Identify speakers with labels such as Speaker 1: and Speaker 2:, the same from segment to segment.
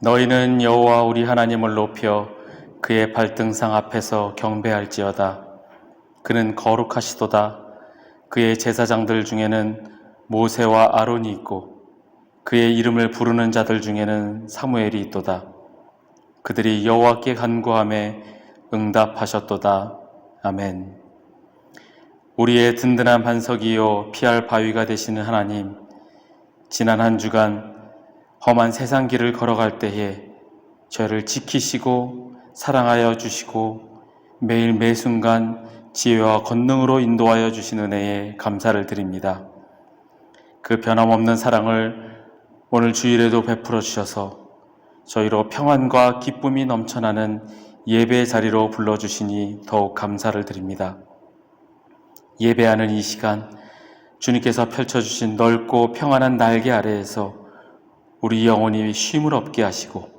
Speaker 1: 너희는 여호와 우리 하나님을 높여 그의 발등상 앞에서 경배할지어다. 그는 거룩하시도다. 그의 제사장들 중에는 모세와 아론이 있고 그의 이름을 부르는 자들 중에는 사무엘이 있도다. 그들이 여호와께 간구하매 응답하셨도다. 아멘. 우리의 든든한 반석이요 피할 바위가 되시는 하나님, 지난 한 주간 험한 세상 길을 걸어갈 때에 저를 지키시고 사랑하여 주시고 매일 매순간 지혜와 권능으로 인도하여 주신 은혜에 감사를 드립니다. 그 변함없는 사랑을 오늘 주일에도 베풀어 주셔서 저희로 평안과 기쁨이 넘쳐나는 예배의 자리로 불러주시니 더욱 감사를 드립니다. 예배하는 이 시간 주님께서 펼쳐주신 넓고 평안한 날개 아래에서 우리 영혼이 쉼을 얻게 하시고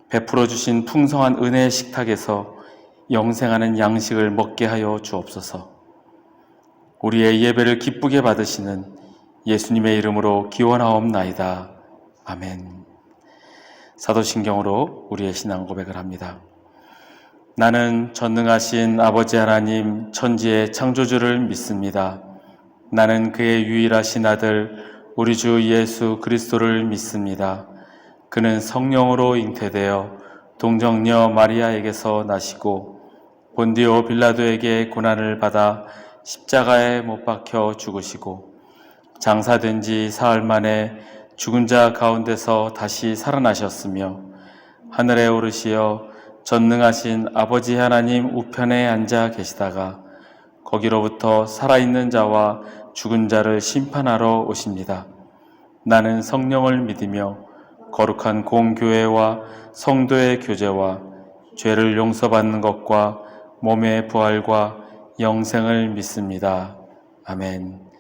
Speaker 1: 베풀어 주신 풍성한 은혜의 식탁에서 영생하는 양식을 먹게 하여 주옵소서. 우리의 예배를 기쁘게 받으시는 예수님의 이름으로 기원하옵나이다. 아멘. 사도신경으로 우리의 신앙 고백을 합니다. 나는 전능하신 아버지 하나님 천지의 창조주를 믿습니다. 나는 그의 유일하신 아들 우리 주 예수 그리스도를 믿습니다. 그는 성령으로 잉태되어 동정녀 마리아에게서 나시고 본디오 빌라도에게 고난을 받아 십자가에 못 박혀 죽으시고 장사된 지 사흘 만에 죽은 자 가운데서 다시 살아나셨으며 하늘에 오르시어 전능하신 아버지 하나님 우편에 앉아 계시다가 거기로부터 살아있는 자와 죽은 자를 심판하러 오십니다. 나는 성령을 믿으며 거룩한 공교회와 성도의 교제와 죄를 용서받는 것과 몸의 부활과 영생을 믿습니다. 아멘.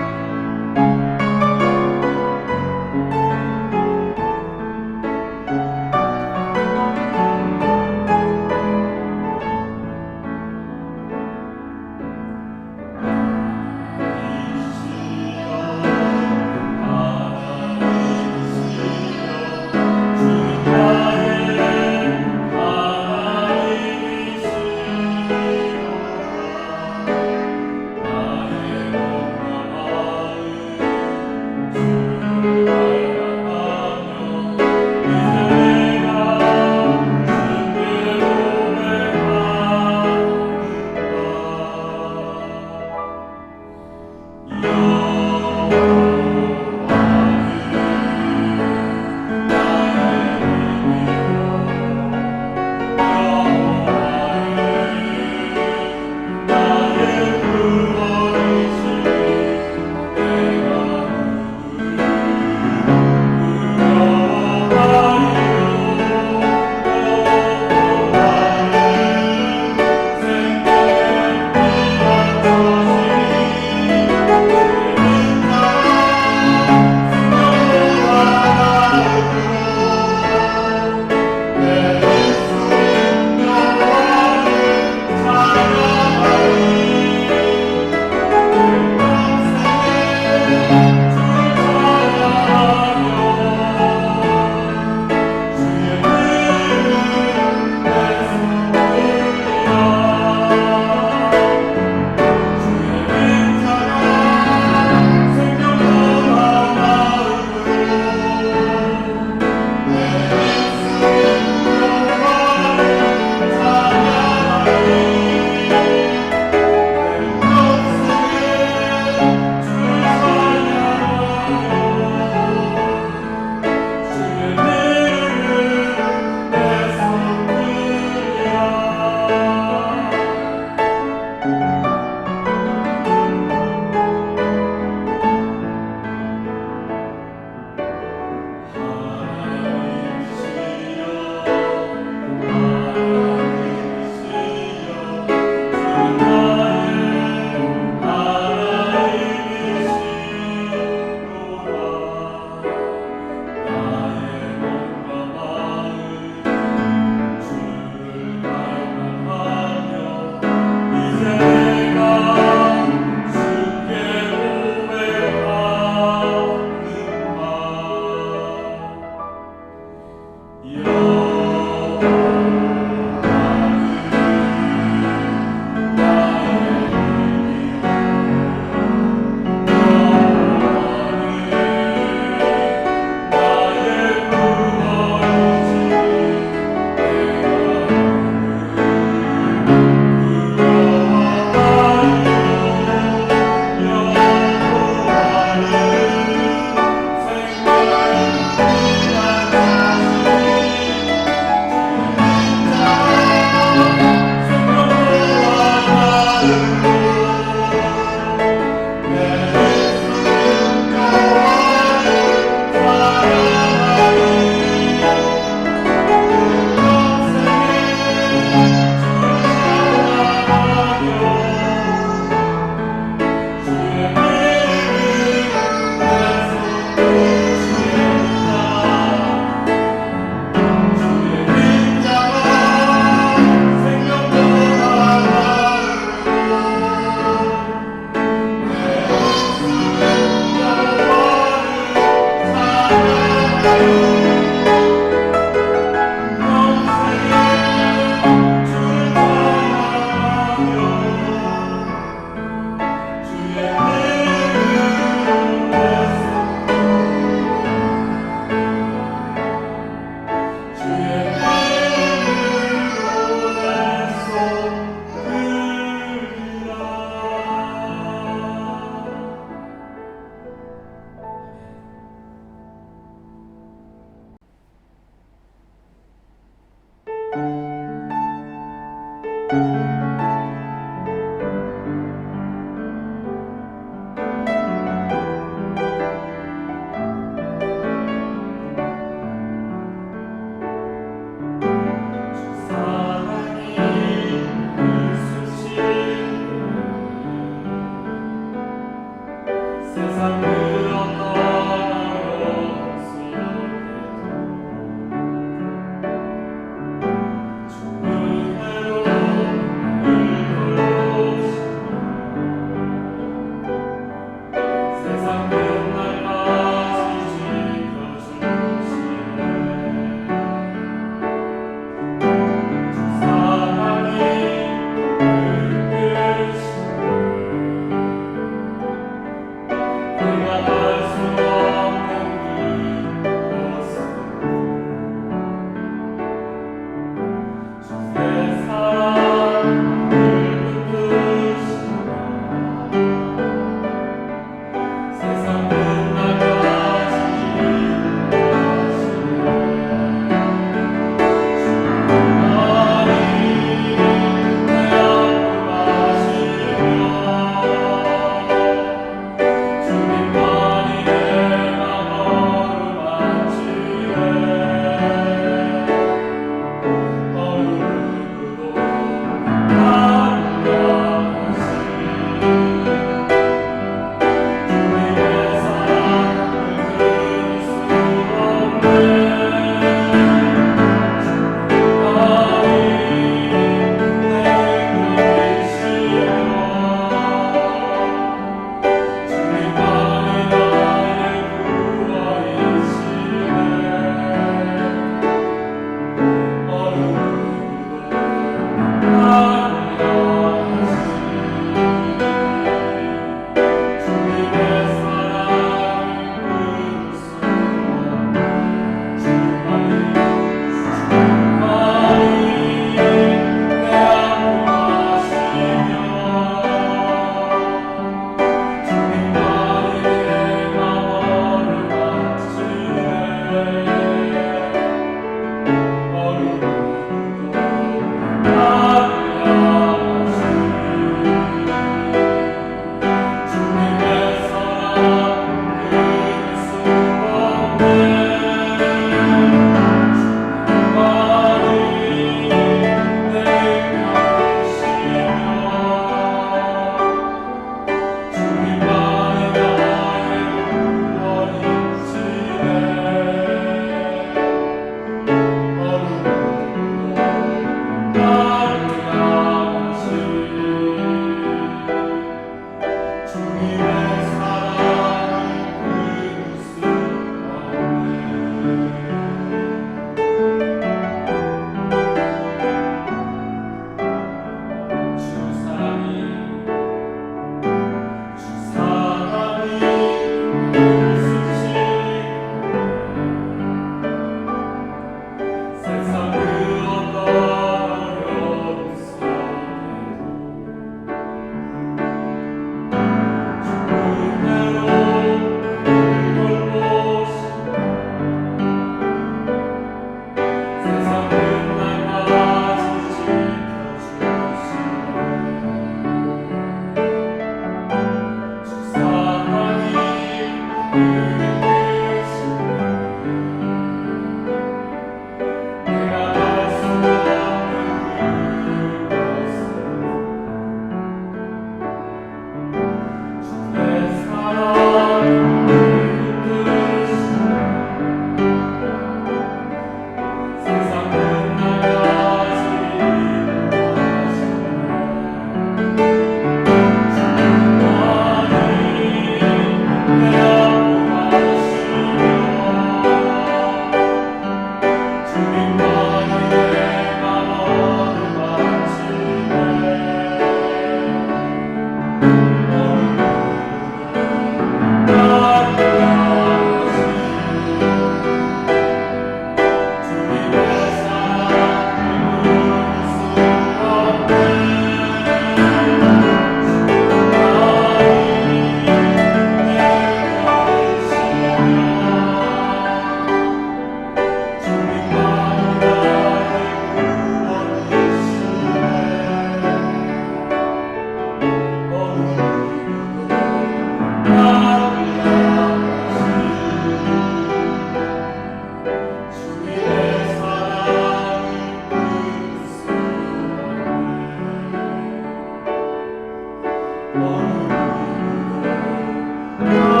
Speaker 2: Oh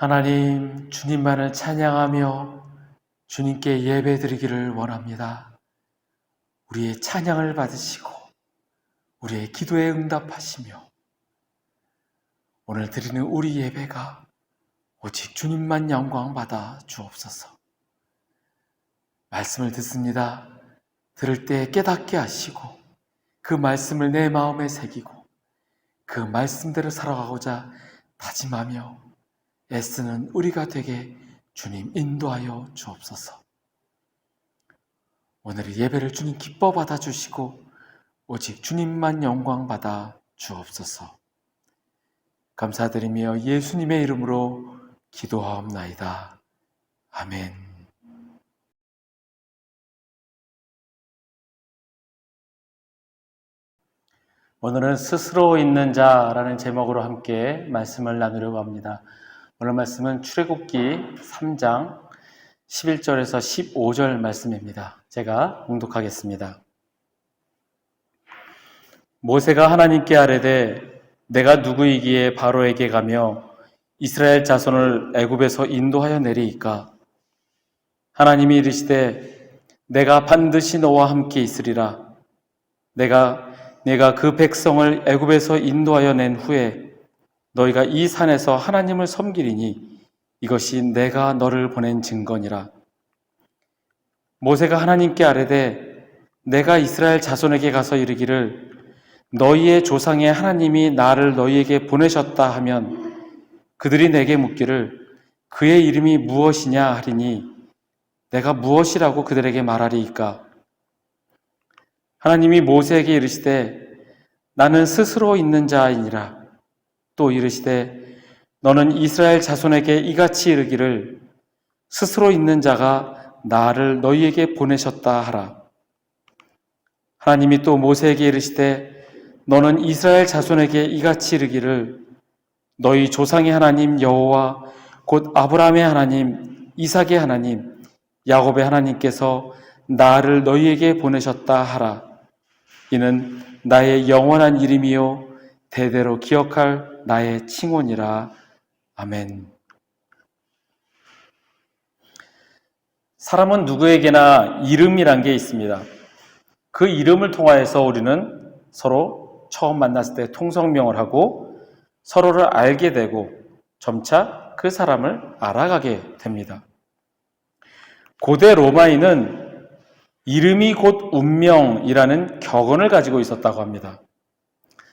Speaker 1: 하나님, 주님만을 찬양하며 주님께 예배드리기를 원합니다. 우리의 찬양을 받으시고 우리의 기도에 응답하시며 오늘 드리는 우리 예배가 오직 주님만 영광받아 주옵소서. 말씀을 듣습니다. 들을 때 깨닫게 하시고 그 말씀을 내 마음에 새기고 그 말씀대로 살아가고자 다짐하며 애쓰는 우리가 되게 주님 인도하여 주옵소서. 오늘의 예배를 주님 기뻐 받아주시고 오직 주님만 영광 받아 주옵소서. 감사드리며 예수님의 이름으로 기도하옵나이다. 아멘. 오늘은 스스로 있는 자라는 제목으로 함께 말씀을 나누려고 합니다. 오늘 말씀은 출애굽기 3장 11절에서 15절 말씀입니다. 제가 봉독하겠습니다. 모세가 하나님께 아뢰되 내가 누구이기에 바로에게 가며 이스라엘 자손을 애굽에서 인도하여 내리이까? 하나님이 이르시되 내가 반드시 너와 함께 있으리라. 내가 그 백성을 애굽에서 인도하여 낸 후에 너희가 이 산에서 하나님을 섬기리니 이것이 내가 너를 보낸 증거니라. 모세가 하나님께 아뢰되 내가 이스라엘 자손에게 가서 이르기를 너희의 조상의 하나님이 나를 너희에게 보내셨다 하면 그들이 내게 묻기를 그의 이름이 무엇이냐 하리니 내가 무엇이라고 그들에게 말하리이까? 하나님이 모세에게 이르시되 나는 스스로 있는 자이니라. 또 이르시되 너는 이스라엘 자손에게 이같이 이르기를 스스로 있는 자가 나를 너희에게 보내셨다 하라. 하나님이 또 모세에게 이르시되 너는 이스라엘 자손에게 이같이 이르기를 너희 조상의 하나님 여호와 곧 아브라함의 하나님 이삭의 하나님 야곱의 하나님께서 나를 너희에게 보내셨다 하라. 이는 나의 영원한 이름이요 대대로 기억할 나의 칭호니라. 아멘. 사람은 누구에게나 이름이란 게 있습니다. 그 이름을 통하여서 우리는 서로 처음 만났을 때 통성명을 하고 서로를 알게 되고 점차 그 사람을 알아가게 됩니다. 고대 로마인은 이름이 곧 운명이라는 격언을 가지고 있었다고 합니다.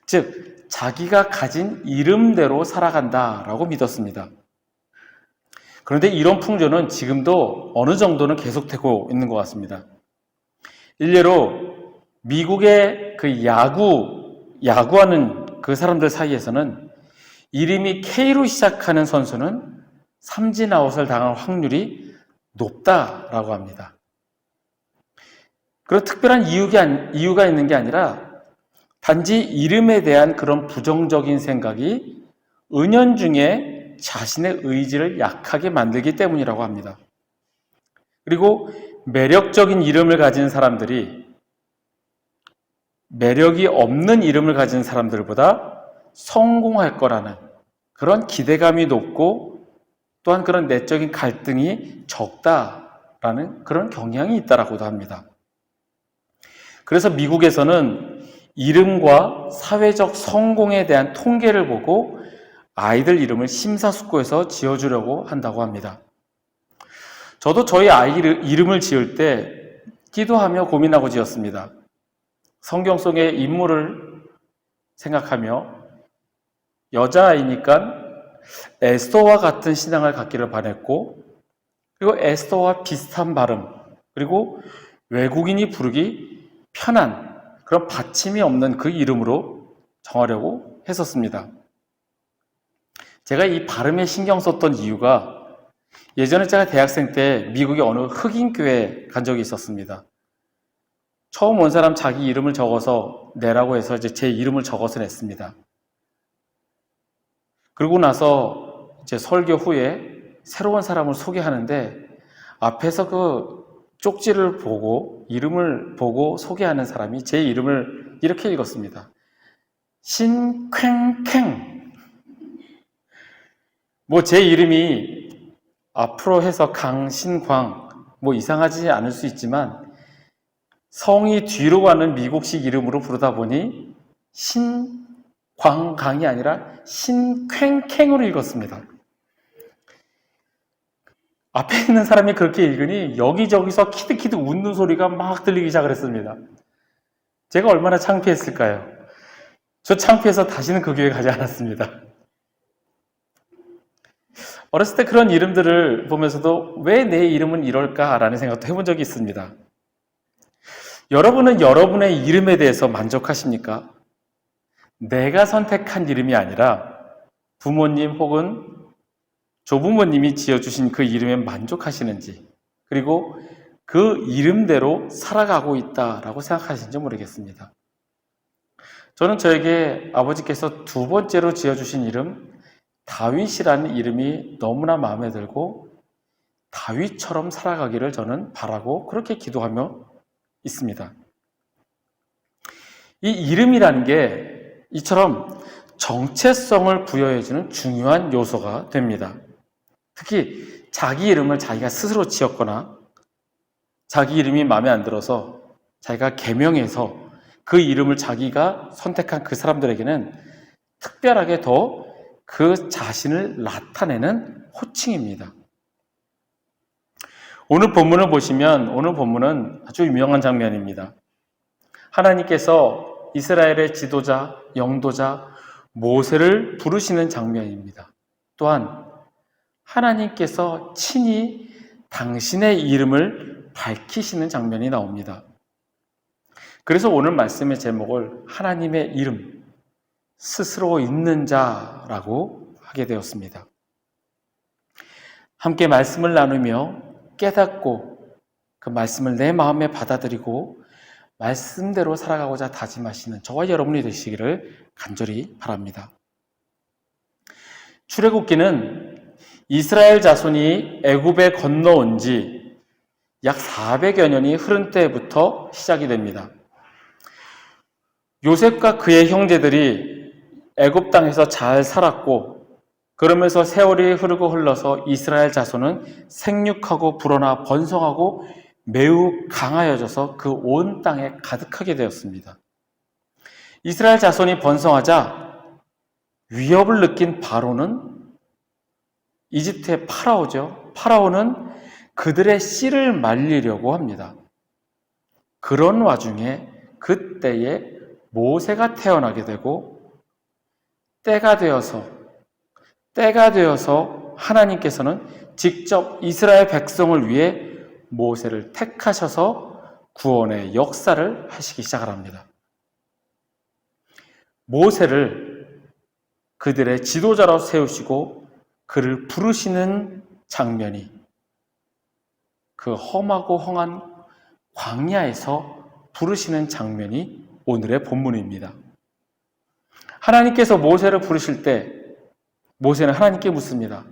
Speaker 1: 즉, 자기가 가진 이름대로 살아간다라고 믿었습니다. 그런데 이런 풍조는 지금도 어느 정도는 계속되고 있는 것 같습니다. 일례로 미국의 그 야구하는 그 사람들 사이에서는 이름이 K로 시작하는 선수는 삼진아웃을 당할 확률이 높다라고 합니다. 그런 특별한 이유가 있는 게 아니라 단지 이름에 대한 그런 부정적인 생각이 은연중에 자신의 의지를 약하게 만들기 때문이라고 합니다. 그리고 매력적인 이름을 가진 사람들이 매력이 없는 이름을 가진 사람들보다 성공할 거라는 그런 기대감이 높고 또한 그런 내적인 갈등이 적다라는 그런 경향이 있다라고도 합니다. 그래서 미국에서는 이름과 사회적 성공에 대한 통계를 보고 아이들 이름을 심사숙고해서 지어주려고 한다고 합니다. 저도 저희 아이 이름을 지을 때 기도하며 고민하고 지었습니다. 성경 속의 인물을 생각하며 여자아이니까 에스더와 같은 신앙을 갖기를 바랬고 그리고 에스더와 비슷한 발음 그리고 외국인이 부르기 편한 그런 받침이 없는 그 이름으로 정하려고 했었습니다. 제가 이 발음에 신경 썼던 이유가 예전에 제가 대학생 때 미국의 어느 흑인 교회에 간 적이 있었습니다. 처음 온 사람 자기 이름을 적어서 내라고 해서 이제 제 이름을 적어서 냈습니다. 그러고 나서 이제 설교 후에 새로운 사람을 소개하는데 앞에서 그 쪽지를 보고 이름을 보고 소개하는 사람이 제 이름을 이렇게 읽었습니다. 신쾌쾌. 제 이름이 앞으로 해서 강신광, 이상하지 않을 수 있지만 성이 뒤로 가는 미국식 이름으로 부르다 보니 신광강이 아니라 신퀭퀭으로 읽었습니다. 앞에 있는 사람이 그렇게 읽으니 여기저기서 키득키득 웃는 소리가 막 들리기 시작을 했습니다. 제가 얼마나 창피했을까요? 저 창피해서 다시는 그 교회 가지 않았습니다. 어렸을 때 그런 이름들을 보면서도 왜 내 이름은 이럴까라는 생각도 해본 적이 있습니다. 여러분은 여러분의 이름에 대해서 만족하십니까? 내가 선택한 이름이 아니라 부모님 혹은 조부모님이 지어주신 그 이름에 만족하시는지, 그리고 그 이름대로 살아가고 있다라고 생각하시는지 모르겠습니다. 저는 저에게 아버지께서 두 번째로 지어주신 이름 다윗이라는 이름이 너무나 마음에 들고 다윗처럼 살아가기를 저는 바라고 그렇게 기도하며 있습니다. 이 이름이라는 게 이처럼 정체성을 부여해주는 중요한 요소가 됩니다. 특히 자기 이름을 자기가 스스로 지었거나 자기 이름이 마음에 안 들어서 자기가 개명해서 그 이름을 자기가 선택한 그 사람들에게는 특별하게 더 그 자신을 나타내는 호칭입니다. 오늘 본문을 보시면 오늘 본문은 아주 유명한 장면입니다. 하나님께서 이스라엘의 지도자, 영도자 모세를 부르시는 장면입니다. 또한 하나님께서 친히 당신의 이름을 밝히시는 장면이 나옵니다. 그래서 오늘 말씀의 제목을 하나님의 이름, 스스로 있는 자라고 하게 되었습니다. 함께 말씀을 나누며 깨닫고 그 말씀을 내 마음에 받아들이고 말씀대로 살아가고자 다짐하시는 저와 여러분이 되시기를 간절히 바랍니다. 출애굽기는 이스라엘 자손이 애굽에 건너온 지 약 400여 년이 흐른 때부터 시작이 됩니다. 요셉과 그의 형제들이 애굽 땅에서 잘 살았고 그러면서 세월이 흐르고 흘러서 이스라엘 자손은 생육하고 불어나 번성하고 매우 강하여져서 그 온 땅에 가득하게 되었습니다. 이스라엘 자손이 번성하자 위협을 느낀 바로는 이집트의 파라오죠. 파라오는 그들의 씨를 말리려고 합니다. 그런 와중에 그때에 모세가 태어나게 되고 때가 되어서 하나님께서는 직접 이스라엘 백성을 위해 모세를 택하셔서 구원의 역사를 하시기 시작을 합니다. 모세를 그들의 지도자로 세우시고 그를 부르시는 장면이 그 험하고 험한 광야에서 부르시는 장면이 오늘의 본문입니다. 하나님께서 모세를 부르실 때 모세는 하나님께 묻습니다.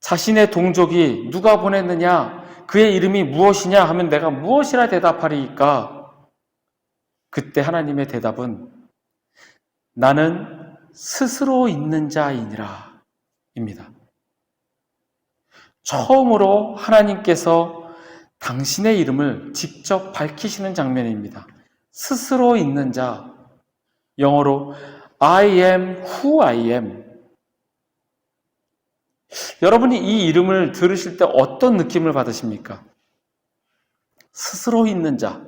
Speaker 1: 자신의 동족이 누가 보냈느냐? 그의 이름이 무엇이냐? 하면 내가 무엇이라 대답하리이까? 그때 하나님의 대답은 나는 스스로 있는 자이니라 입니다. 처음으로 하나님께서 당신의 이름을 직접 밝히시는 장면입니다. 스스로 있는 자, 영어로 I am who I am. 여러분이 이 이름을 들으실 때 어떤 느낌을 받으십니까? 스스로 있는 자.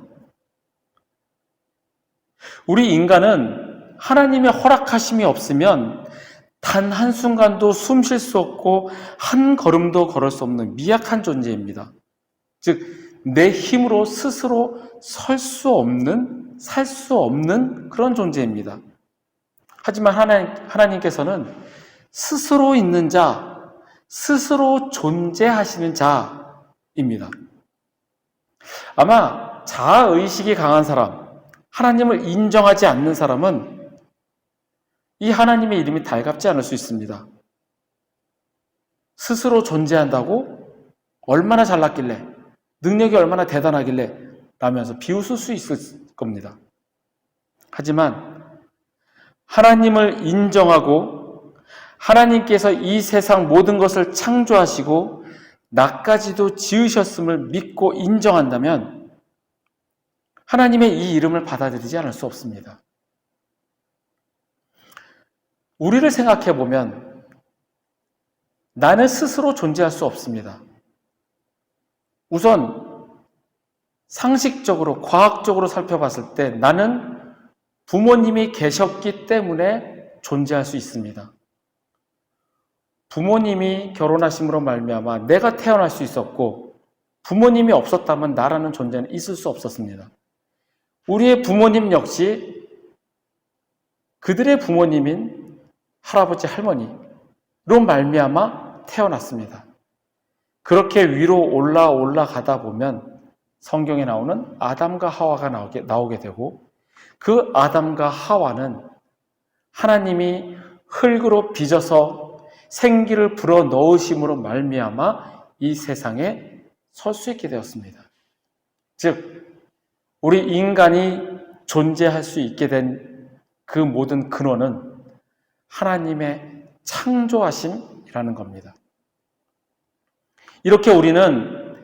Speaker 1: 우리 인간은 하나님의 허락하심이 없으면 단 한순간도 숨 쉴 수 없고 한 걸음도 걸을 수 없는 미약한 존재입니다. 즉 내 힘으로 스스로 살 수 없는 그런 존재입니다. 하지만 하나님께서는 스스로 있는 자, 스스로 존재하시는 자입니다. 아마 자아의식이 강한 사람, 하나님을 인정하지 않는 사람은 이 하나님의 이름이 달갑지 않을 수 있습니다. 스스로 존재한다고? 얼마나 잘났길래? 능력이 얼마나 대단하길래? 라면서 비웃을 수 있을 겁니다. 하지만 하나님을 인정하고 하나님께서 이 세상 모든 것을 창조하시고 나까지도 지으셨음을 믿고 인정한다면 하나님의 이 이름을 받아들이지 않을 수 없습니다. 우리를 생각해 보면 나는 스스로 존재할 수 없습니다. 우선 상식적으로, 과학적으로 살펴봤을 때 나는 부모님이 계셨기 때문에 존재할 수 있습니다. 부모님이 결혼하심으로 말미암아 내가 태어날 수 있었고, 부모님이 없었다면 나라는 존재는 있을 수 없었습니다. 우리의 부모님 역시 그들의 부모님인 할아버지, 할머니로 말미암아 태어났습니다. 그렇게 위로 올라가다 보면 성경에 나오는 아담과 하와가 나오게 되고, 그 아담과 하와는 하나님이 흙으로 빚어서 생기를 불어 넣으심으로 말미암아 이 세상에 설 수 있게 되었습니다. 즉, 우리 인간이 존재할 수 있게 된 그 모든 근원은 하나님의 창조하심이라는 겁니다. 이렇게 우리는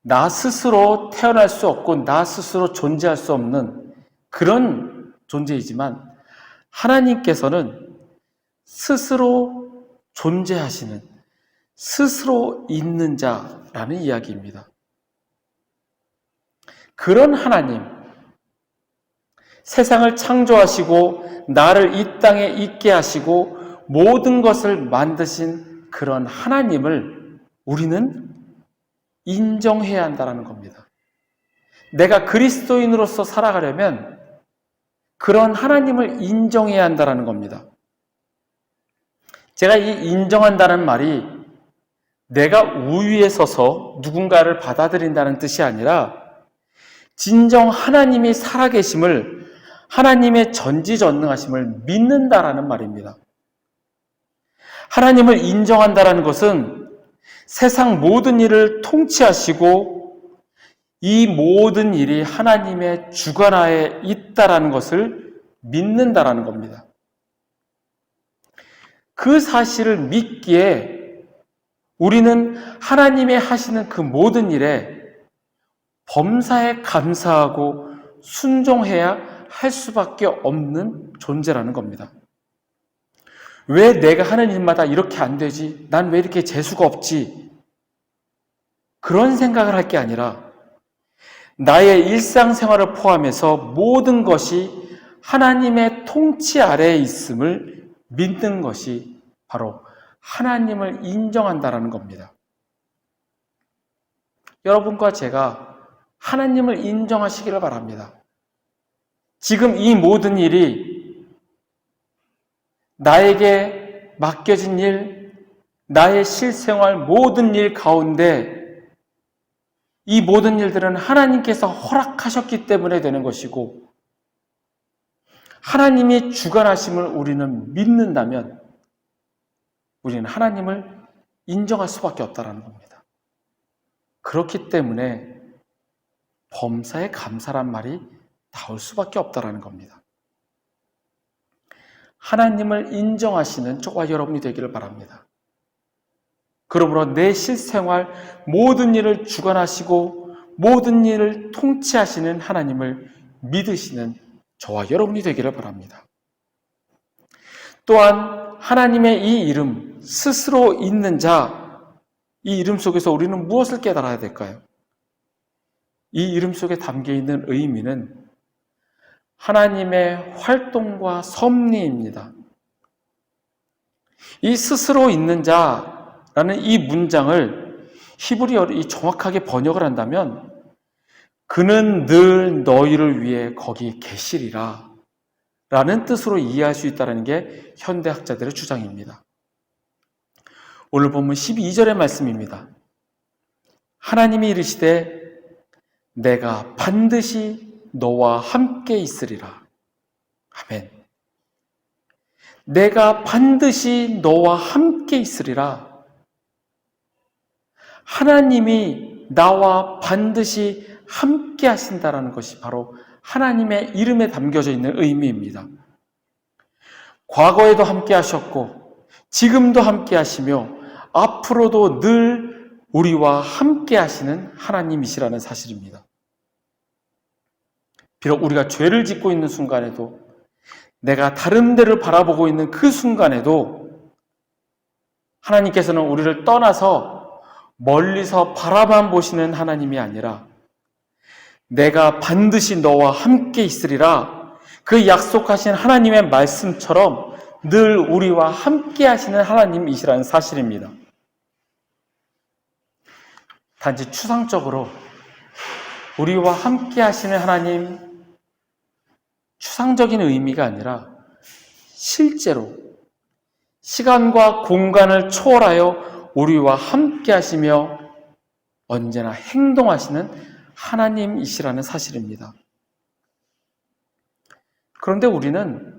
Speaker 1: 나 스스로 태어날 수 없고 나 스스로 존재할 수 없는 그런 존재이지만, 하나님께서는 스스로 존재하시는, 스스로 있는 자라는 이야기입니다. 그런 하나님, 세상을 창조하시고 나를 이 땅에 있게 하시고 모든 것을 만드신 그런 하나님을 우리는 인정해야 한다는 겁니다. 내가 그리스도인으로서 살아가려면 그런 하나님을 인정해야 한다는 겁니다. 제가 이 인정한다는 말이 내가 우위에 서서 누군가를 받아들인다는 뜻이 아니라 진정 하나님이 살아계심을, 하나님의 전지전능하심을 믿는다라는 말입니다. 하나님을 인정한다는 것은 세상 모든 일을 통치하시고 이 모든 일이 하나님의 주관하에 있다라는 것을 믿는다라는 겁니다. 그 사실을 믿기에 우리는 하나님의 하시는 그 모든 일에 범사에 감사하고 순종해야 할 수밖에 없는 존재라는 겁니다. 왜 내가 하는 일마다 이렇게 안 되지? 난 왜 이렇게 재수가 없지? 그런 생각을 할 게 아니라 나의 일상생활을 포함해서 모든 것이 하나님의 통치 아래에 있음을 믿는 것이 바로 하나님을 인정한다라는 겁니다. 여러분과 제가 하나님을 인정하시기를 바랍니다. 지금 이 모든 일이 나에게 맡겨진 일, 나의 실생활 모든 일 가운데 이 모든 일들은 하나님께서 허락하셨기 때문에 되는 것이고, 하나님이 주관하심을 우리는 믿는다면 우리는 하나님을 인정할 수밖에 없다는 겁니다. 그렇기 때문에 범사에 감사란 말이 나올 수밖에 없다는 겁니다. 하나님을 인정하시는 저와 여러분이 되기를 바랍니다. 그러므로 내 실생활 모든 일을 주관하시고 모든 일을 통치하시는 하나님을 믿으시는 저와 여러분이 되기를 바랍니다. 또한 하나님의 이 이름, 스스로 있는 자, 이 이름 속에서 우리는 무엇을 깨달아야 될까요? 이 이름 속에 담겨있는 의미는 하나님의 활동과 섭리입니다. 이 스스로 있는 자라는 이 문장을 히브리어로 정확하게 번역을 한다면 그는 늘 너희를 위해 거기 계시리라 라는 뜻으로 이해할 수 있다는 게 현대학자들의 주장입니다. 오늘 본문 12절의 말씀입니다. 하나님이 이르시되 내가 반드시 너와 함께 있으리라. 아멘. 내가 반드시 너와 함께 있으리라. 하나님이 나와 반드시 함께 하신다라는 것이 바로 하나님의 이름에 담겨져 있는 의미입니다. 과거에도 함께 하셨고 지금도 함께 하시며 앞으로도 늘 우리와 함께 하시는 하나님이시라는 사실입니다. 비록 우리가 죄를 짓고 있는 순간에도, 내가 다른 데를 바라보고 있는 그 순간에도 하나님께서는 우리를 떠나서 멀리서 바라만 보시는 하나님이 아니라 내가 반드시 너와 함께 있으리라, 그 약속하신 하나님의 말씀처럼 늘 우리와 함께 하시는 하나님이시라는 사실입니다. 단지 추상적으로 우리와 함께 하시는 하나님, 추상적인 의미가 아니라 실제로 시간과 공간을 초월하여 우리와 함께 하시며 언제나 행동하시는 하나님이시라는 사실입니다. 그런데 우리는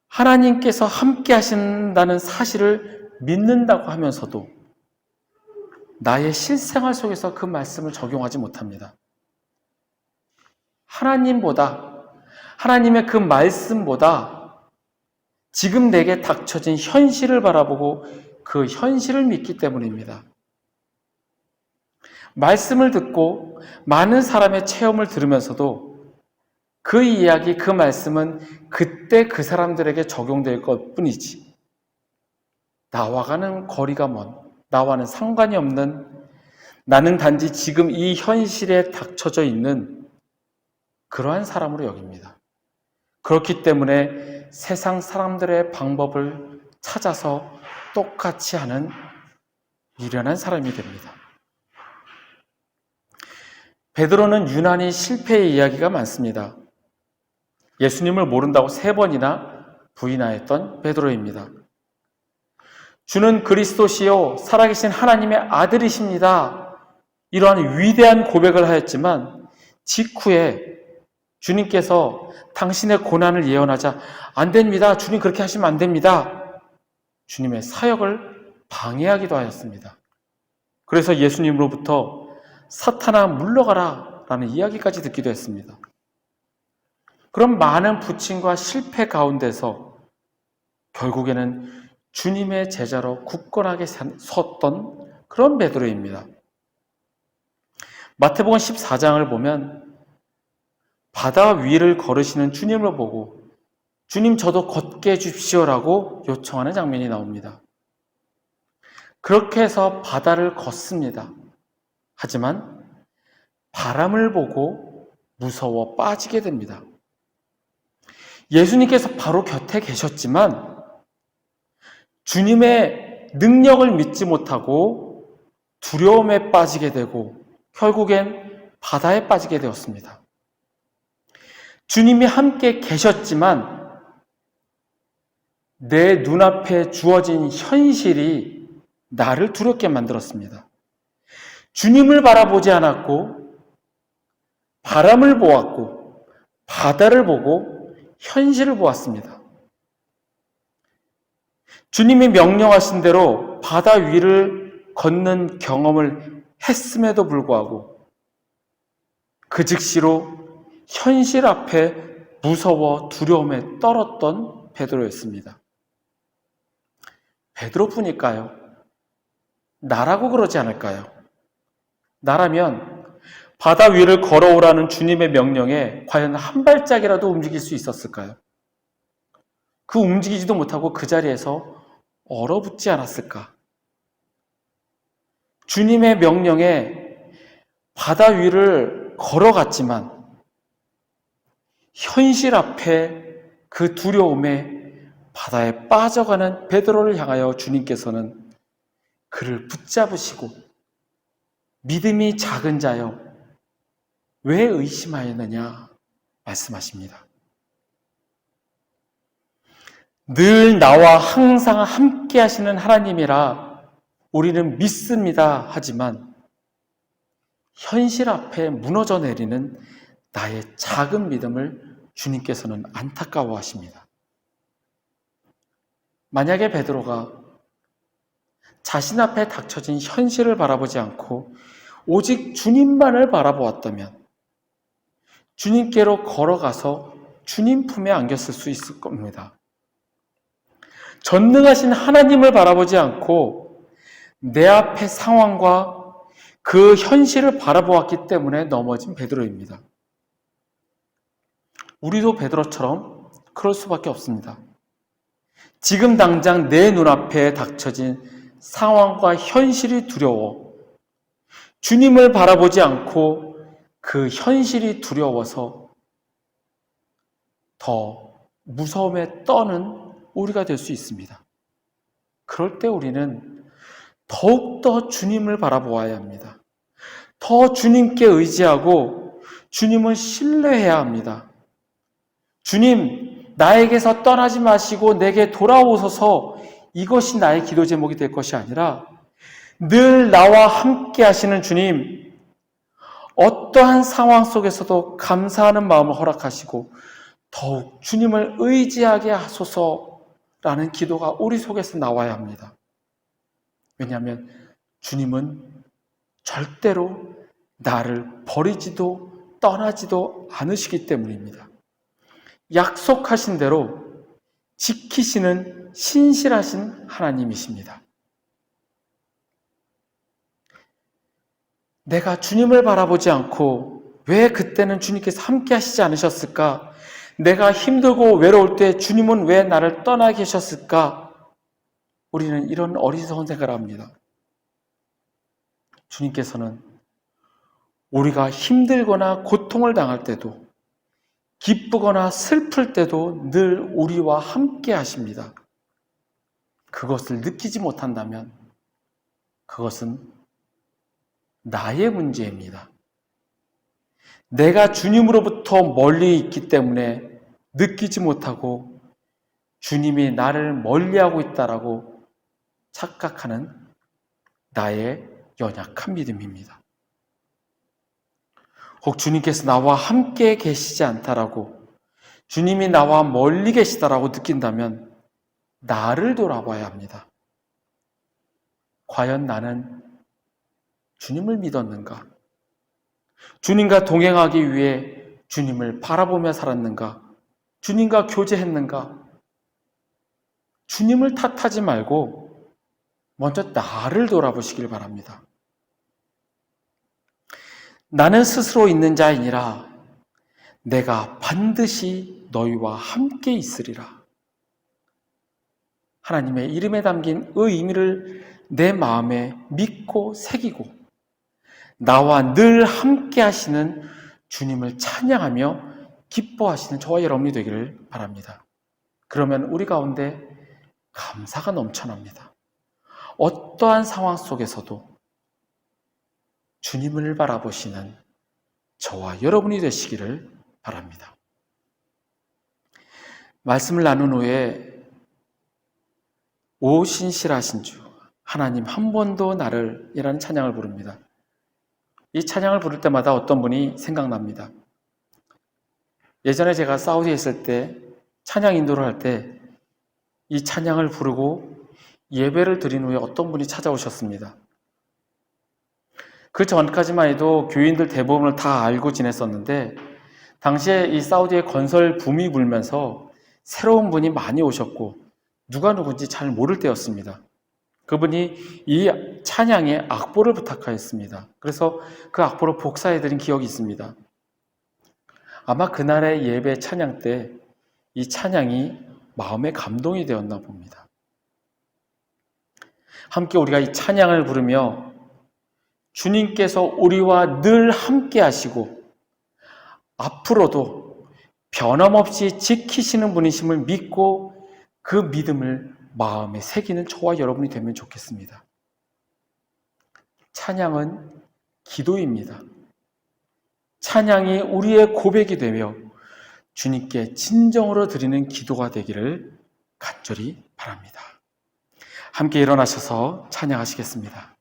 Speaker 1: 하나님께서 함께 하신다는 사실을 믿는다고 하면서도 나의 실생활 속에서 그 말씀을 적용하지 못합니다. 하나님의 그 말씀보다 지금 내게 닥쳐진 현실을 바라보고 그 현실을 믿기 때문입니다. 말씀을 듣고 많은 사람의 체험을 들으면서도 그 이야기, 그 말씀은 그때 그 사람들에게 적용될 것 뿐이지, 나와는 거리가 먼, 나와는 상관이 없는, 나는 단지 지금 이 현실에 닥쳐져 있는 그러한 사람으로 여깁니다. 그렇기 때문에 세상 사람들의 방법을 찾아서 똑같이 하는 미련한 사람이 됩니다. 베드로는 유난히 실패의 이야기가 많습니다. 예수님을 모른다고 3번이나 부인하였던 베드로입니다. 주는 그리스도시요 살아계신 하나님의 아들이십니다, 이러한 위대한 고백을 하였지만 직후에 주님께서 당신의 고난을 예언하자 안 됩니다, 주님 그렇게 하시면 안 됩니다, 주님의 사역을 방해하기도 하였습니다. 그래서 예수님으로부터 사탄아 물러가라 라는 이야기까지 듣기도 했습니다. 그런 많은 부침과 실패 가운데서 결국에는 주님의 제자로 굳건하게 섰던 그런 베드로입니다. 마태복음 14장을 보면 바다 위를 걸으시는 주님을 보고 주님 저도 걷게 해주십시오라고 요청하는 장면이 나옵니다. 그렇게 해서 바다를 걷습니다. 하지만 바람을 보고 무서워 빠지게 됩니다. 예수님께서 바로 곁에 계셨지만 주님의 능력을 믿지 못하고 두려움에 빠지게 되고 결국엔 바다에 빠지게 되었습니다. 주님이 함께 계셨지만 내 눈앞에 주어진 현실이 나를 두렵게 만들었습니다. 주님을 바라보지 않았고 바람을 보았고 바다를 보고 현실을 보았습니다. 주님이 명령하신 대로 바다 위를 걷는 경험을 했음에도 불구하고 그 즉시로 현실 앞에 무서워 두려움에 떨었던 베드로였습니다. 베드로뿐일까요? 나라고 그러지 않을까요? 나라면 바다 위를 걸어오라는 주님의 명령에 과연 한 발짝이라도 움직일 수 있었을까요? 그 움직이지도 못하고 그 자리에서 얼어붙지 않았을까? 주님의 명령에 바다 위를 걸어갔지만 현실 앞에 그 두려움에 바다에 빠져가는 베드로를 향하여 주님께서는 그를 붙잡으시고 믿음이 작은 자여 왜 의심하였느냐 말씀하십니다. 늘 나와 항상 함께 하시는 하나님이라 우리는 믿습니다. 하지만 현실 앞에 무너져 내리는 나의 작은 믿음을 주님께서는 안타까워 하십니다. 만약에 베드로가 자신 앞에 닥쳐진 현실을 바라보지 않고 오직 주님만을 바라보았다면 주님께로 걸어가서 주님 품에 안겼을 수 있을 겁니다. 전능하신 하나님을 바라보지 않고 내 앞의 상황과 그 현실을 바라보았기 때문에 넘어진 베드로입니다. 우리도 베드로처럼 그럴 수밖에 없습니다. 지금 당장 내 눈앞에 닥쳐진 상황과 현실이 두려워 주님을 바라보지 않고 그 현실이 두려워서 더 무서움에 떠는 우리가 될 수 있습니다. 그럴 때 우리는 더욱더 주님을 바라보아야 합니다. 더 주님께 의지하고 주님을 신뢰해야 합니다. 주님, 나에게서 떠나지 마시고 내게 돌아오소서, 이것이 나의 기도 제목이 될 것이 아니라 늘 나와 함께 하시는 주님, 어떠한 상황 속에서도 감사하는 마음을 허락하시고 더욱 주님을 의지하게 하소서라는 기도가 우리 속에서 나와야 합니다. 왜냐하면 주님은 절대로 나를 버리지도 떠나지도 않으시기 때문입니다. 약속하신 대로 지키시는 신실하신 하나님이십니다. 내가 주님을 바라보지 않고 왜 그때는 주님께서 함께 하시지 않으셨을까? 내가 힘들고 외로울 때 주님은 왜 나를 떠나 계셨을까? 우리는 이런 어리석은 생각을 합니다. 주님께서는 우리가 힘들거나 고통을 당할 때도 기쁘거나 슬플 때도 늘 우리와 함께 하십니다. 그것을 느끼지 못한다면 그것은 나의 문제입니다. 내가 주님으로부터 멀리 있기 때문에 느끼지 못하고 주님이 나를 멀리하고 있다라고 착각하는 나의 연약한 믿음입니다. 혹 주님께서 나와 함께 계시지 않다라고, 주님이 나와 멀리 계시다라고 느낀다면 나를 돌아봐야 합니다. 과연 나는 주님을 믿었는가? 주님과 동행하기 위해 주님을 바라보며 살았는가? 주님과 교제했는가? 주님을 탓하지 말고 먼저 나를 돌아보시길 바랍니다. 나는 스스로 있는 자이니라 내가 반드시 너희와 함께 있으리라. 하나님의 이름에 담긴 그 의미를 내 마음에 믿고 새기고 나와 늘 함께 하시는 주님을 찬양하며 기뻐하시는 저와 여러분이 되기를 바랍니다. 그러면 우리 가운데 감사가 넘쳐납니다. 어떠한 상황 속에서도 주님을 바라보시는 저와 여러분이 되시기를 바랍니다. 말씀을 나눈 후에 오 신실하신 주 하나님 한 번도 나를 이라는 찬양을 부릅니다. 이 찬양을 부를 때마다 어떤 분이 생각납니다. 예전에 제가 사우디에 있을 때 찬양 인도를 할 때 이 찬양을 부르고 예배를 드린 후에 어떤 분이 찾아오셨습니다. 그 전까지만 해도 교인들 대부분을 다 알고 지냈었는데 당시에 이 사우디의 건설 붐이 불면서 새로운 분이 많이 오셨고 누가 누군지 잘 모를 때였습니다. 그분이 이 찬양의 악보를 부탁하였습니다. 그래서 그 악보를 복사해드린 기억이 있습니다. 아마 그날의 예배 찬양 때 이 찬양이 마음의 감동이 되었나 봅니다. 함께 우리가 이 찬양을 부르며 주님께서 우리와 늘 함께 하시고 앞으로도 변함없이 지키시는 분이심을 믿고 그 믿음을 마음에 새기는 저와 여러분이 되면 좋겠습니다. 찬양은 기도입니다. 찬양이 우리의 고백이 되며 주님께 진정으로 드리는 기도가 되기를 간절히 바랍니다. 함께 일어나셔서 찬양하시겠습니다.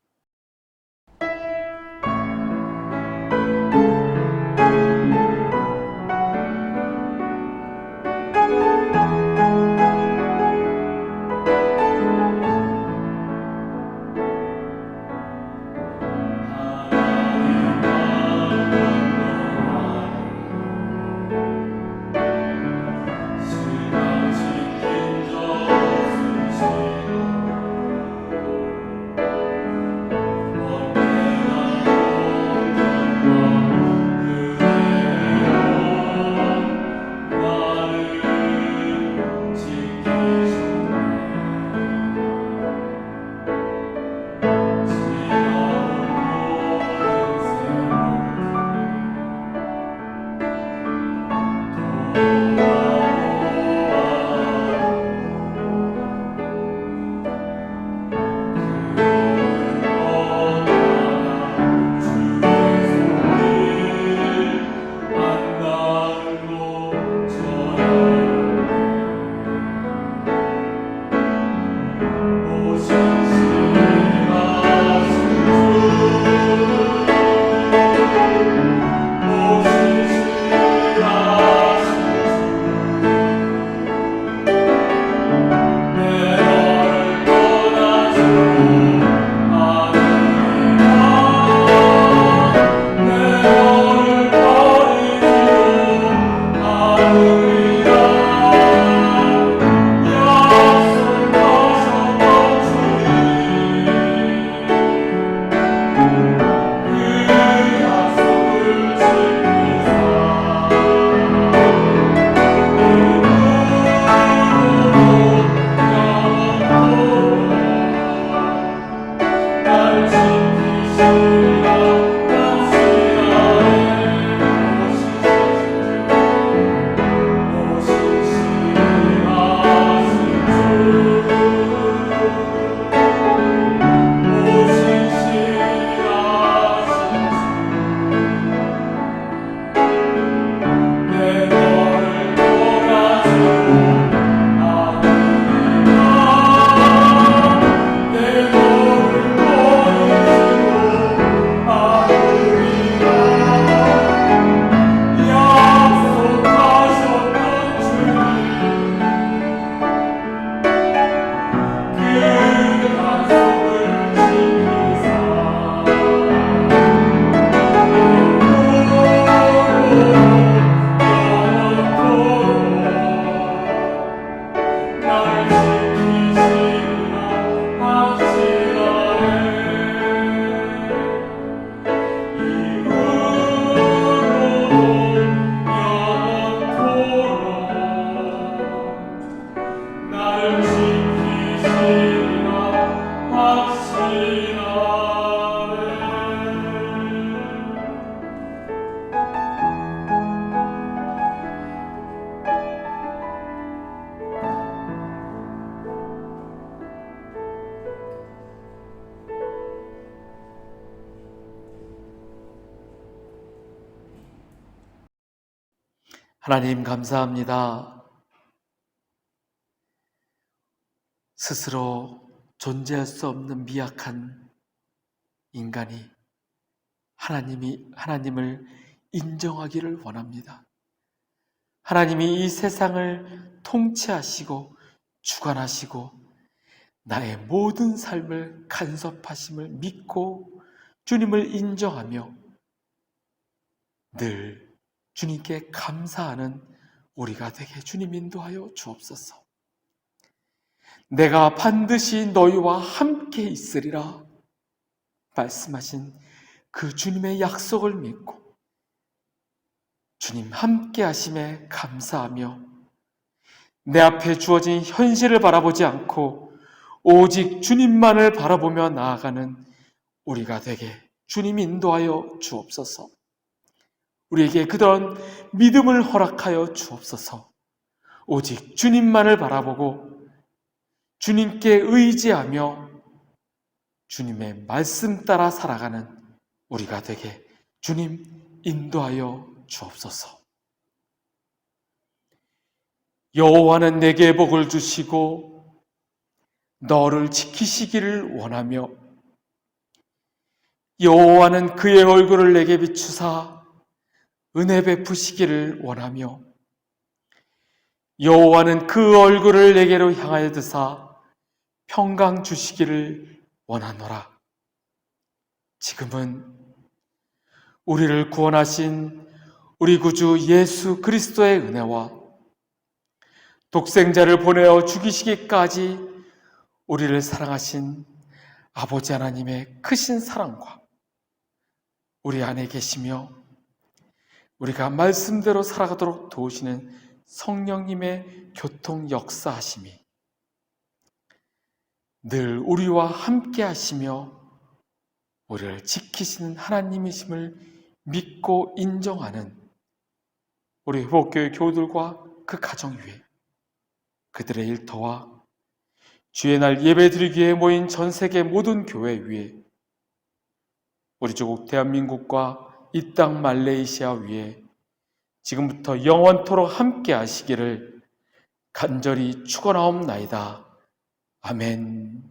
Speaker 1: 하나님 감사합니다. 스스로 존재할 수 없는 미약한 인간이 하나님을 인정하기를 원합니다. 하나님이 이 세상을 통치하시고 주관하시고 나의 모든 삶을 간섭하심을 믿고 주님을 인정하며 늘 주님께 감사하는 우리가 되게 주님 인도하여 주옵소서. 내가 반드시 너희와 함께 있으리라 말씀하신 그 주님의 약속을 믿고 주님 함께 하심에 감사하며 내 앞에 주어진 현실을 바라보지 않고 오직 주님만을 바라보며 나아가는 우리가 되게 주님 인도하여 주옵소서. 우리에게 그런 믿음을 허락하여 주옵소서. 오직 주님만을 바라보고 주님께 의지하며 주님의 말씀 따라 살아가는 우리가 되게 주님 인도하여 주옵소서. 여호와는 내게 복을 주시고 너를 지키시기를 원하며 여호와는 그의 얼굴을 내게 비추사 은혜 베푸시기를 원하며 여호와는 그 얼굴을 내게로 향하여 드사 평강 주시기를 원하노라. 지금은 우리를 구원하신 우리 구주 예수 그리스도의 은혜와 독생자를 보내어 죽이시기까지 우리를 사랑하신 아버지 하나님의 크신 사랑과 우리 안에 계시며 우리가 말씀대로 살아가도록 도우시는 성령님의 교통 역사하심이 늘 우리와 함께 하시며 우리를 지키시는 하나님이심을 믿고 인정하는 우리 회복교회 교우들과 그 가정 위에 그들의 일터와 주의 날 예배드리기 위해 모인 전 세계 모든 교회 위에 우리 조국 대한민국과 이 땅 말레이시아 위에 지금부터 영원토록 함께 하시기를 간절히 축원하옵나이다. 아멘.